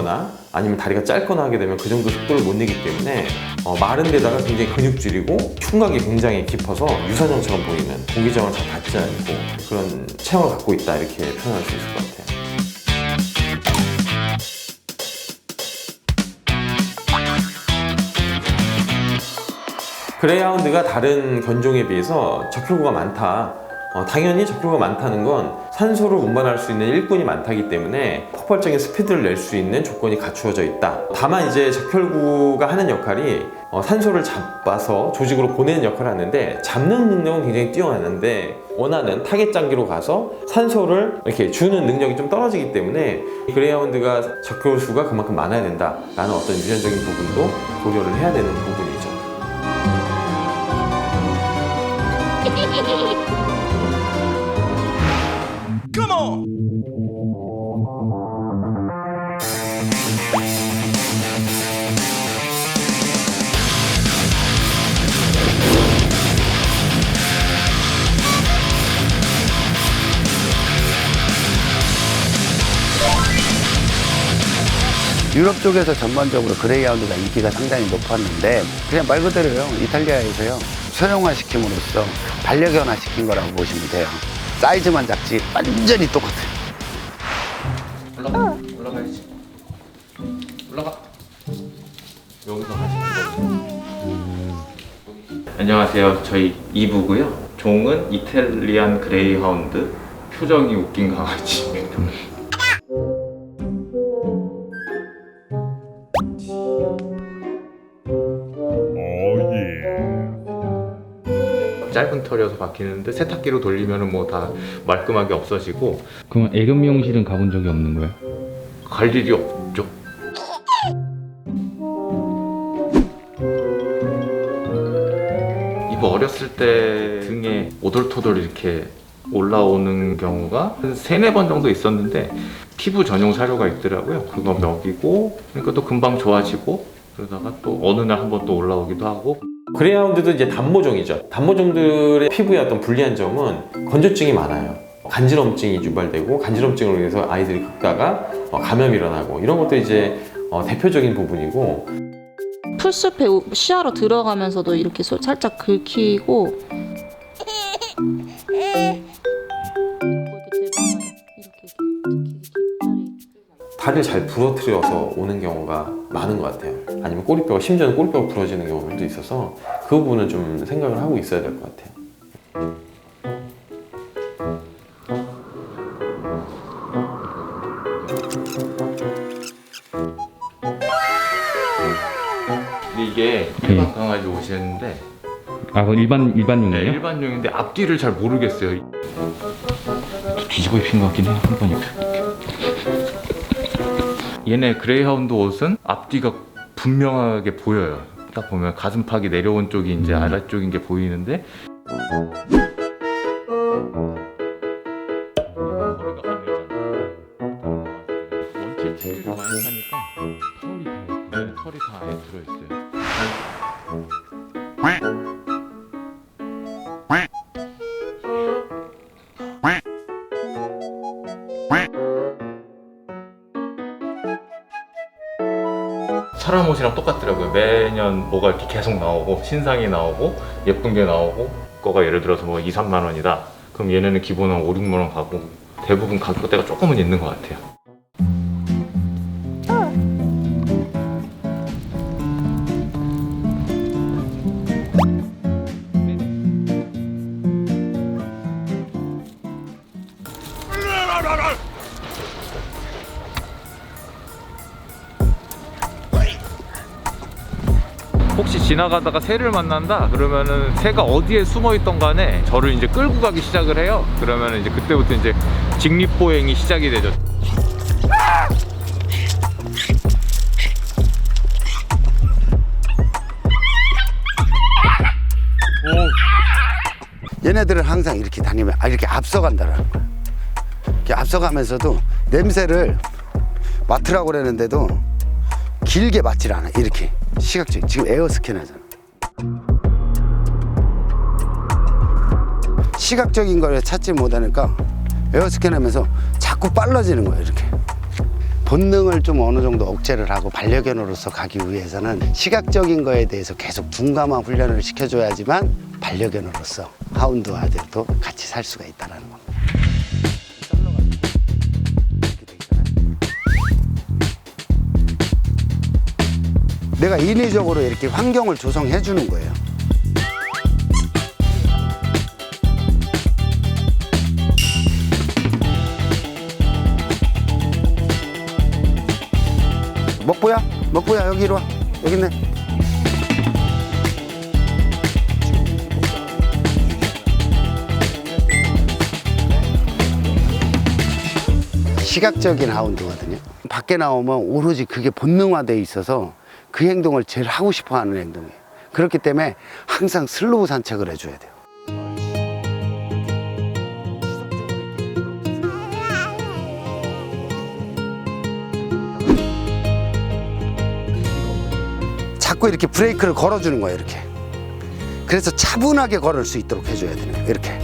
길거나 아니면 다리가 짧거나 하게 되면 그 정도 속도를 못 내기 때문에 마른 데다가 굉장히 근육질이고 흉곽이 굉장히 깊어서 유선형처럼 보이는 공기저항을 잘 받지 않고 그런 체형을 갖고 있다, 이렇게 표현할 수 있을 것 같아요. 그레이하운드가 다른 견종에 비해서 적혈구가 많다. 당연히 적혈구가 많다는 건 산소를 운반할 수 있는 일꾼이 많다기 때문에 폭발적인 스피드를 낼 수 있는 조건이 갖추어져 있다. 다만 이제 적혈구가 하는 역할이 산소를 잡아서 조직으로 보내는 역할을 하는데, 잡는 능력은 굉장히 뛰어나는데 원하는 타겟 장기로 가서 산소를 이렇게 주는 능력이 좀 떨어지기 때문에 그레이하운드가 적혈수가 그만큼 많아야 된다라는 어떤 유전적인 부분도 고려를 해야 되는 부분이죠. Come on! 유럽 쪽에서 전반적으로 그레이하운드가 인기가 상당히 높았는데, 그냥 말 그대로요, 이탈리아에서요 서형화시킴으로써 반려견화시킨 거라고 보시면 돼요. 사이즈만 작지 완전히 똑같아요. 올라가야지. 올라가. 여기서 하시는 거죠. 안녕하세요. 저희 2부고요. 종은 이탈리안 그레이하운드, 표정이 웃긴 강아지. 짧은 털이어서 바뀌는데 세탁기로 돌리면 뭐 다 말끔하게 없어지고. 그럼 애견 미용실은 가본 적이 없는 거예요? 갈 일이 없죠. 이거 어렸을 때 등에 오돌토돌 이렇게 올라오는 경우가 한 3-4번 정도 있었는데 피부 전용 사료가 있더라고요. 그거 먹이고, 그러니까 또 금방 좋아지고, 그러다가 또 어느 날 한 번 또 올라오기도 하고. 그레이하운드도 이제 단모종이죠. 단모종들의 피부에 어떤 불리한 점은 건조증이 많아요. 간지럼증이 유발되고, 간지럼증으로 인해서 아이들이 긁다가 감염이 일어나고, 이런 것도 이제 대표적인 부분이고. 풀숲에 시야로 들어가면서도 이렇게 살짝 긁히고 다리를 잘 부러뜨려서 오는 경우가 많은 것 같아요. 아니면 꼬리뼈가, 심지어는 꼬리뼈가 부러지는 경우도 있어서 그 부분은 좀 생각을 하고 있어야 될 것 같아요. 근데 이게 일반 강아지 옷이었는데, 아, 그건 일반용이에요? 네, 일반용인데 앞뒤를 잘 모르겠어요. 뒤집어 입힌 것 같긴 해요. 한 번 입혀. 얘네 그레이하운드 옷은 앞뒤가 분명하게 보여요. 딱 보면 가슴팍이 내려온 쪽이 이제 아래쪽인 게 보이는데, 원체 TV를 많이 사니까 털이 다 안에 들어있어요. 사람 옷이랑 똑같더라고요. 매년 뭐가 이렇게 계속 나오고, 신상이 나오고, 예쁜 게 나오고, 거가 예를 들어서 뭐 2-3만 원이다. 그럼 얘네는 기본 한 5-6만 원 가고, 대부분 가격대가 조금은 있는 것 같아요. 혹시 지나가다가 새를 만난다 그러면은 새가 어디에 숨어 있던 간에 저를 이제 끌고 가기 시작을 해요. 그러면은 이제 그때부터 이제 직립보행이 시작이 되죠. 얘네들은 항상 이렇게 다니면 이렇게 앞서간다라는 거야. 이렇게 앞서가면서도 냄새를 맡으라고 그러는데도 길게 맡질 않아. 이렇게 시각적인, 지금 에어스캔 하잖아. 시각적인 걸 찾지 못하니까 에어스캔 하면서 자꾸 빨라지는 거야. 이렇게 본능을 좀 어느 정도 억제를 하고 반려견으로서 가기 위해서는 시각적인 거에 대해서 계속 둔감한 훈련을 시켜줘야지만 반려견으로서 하운드와도 같이 살 수가 있다는 겁니다. 내가 인위적으로 이렇게 환경을 조성해 주는 거예요. 먹보야? 먹보야 여기 이리 와. 여기 있네. 시각적인 하운드거든요. 밖에 나오면 오로지 그게 본능화되어 있어서 그 행동을 제일 하고 싶어 하는 행동이에요. 그렇기 때문에 항상 슬로우 산책을 해줘야 돼요. 자꾸 이렇게 브레이크를 걸어주는 거예요, 이렇게. 그래서 차분하게 걸을 수 있도록 해줘야 되는 거예요, 이렇게.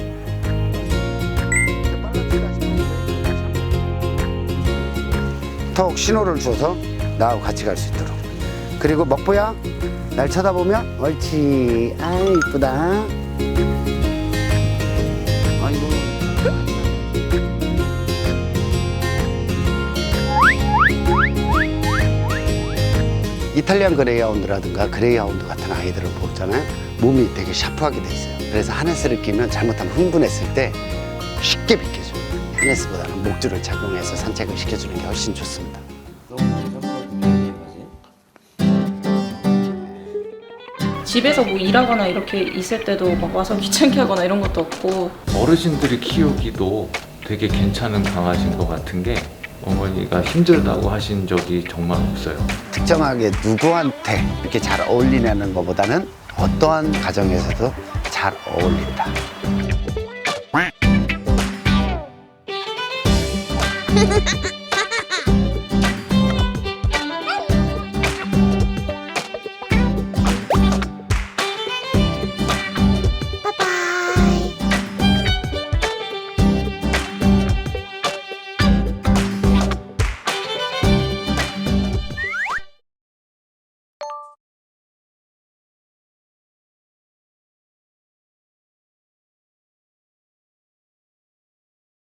턱 신호를 줘서 나하고 같이 갈 수 있도록. 그리고 먹보야, 날 쳐다보면 옳지. 아, 이쁘다. 아이고. 이탈리안 그레이하운드라든가 그레이하운드 같은 아이들을 보잖아요. 몸이 되게 샤프하게 돼 있어요. 그래서 하네스를 끼면 잘못하면 흥분했을 때 쉽게 비켜줘요. 하네스보다는 목줄을 착용해서 산책을 시켜주는 게 훨씬 좋습니다. 집에서 뭐 일하거나 이렇게 있을 때도 막 와서 귀찮게 하거나 이런 것도 없고. 어르신들이 키우기도 되게 괜찮은 강아지인 것 같은 게 어머니가 힘들다고 하신 적이 정말 없어요. 특정하게 누구한테 이렇게 잘 어울리냐는 것보다는 어떠한 가정에서도 잘 어울린다.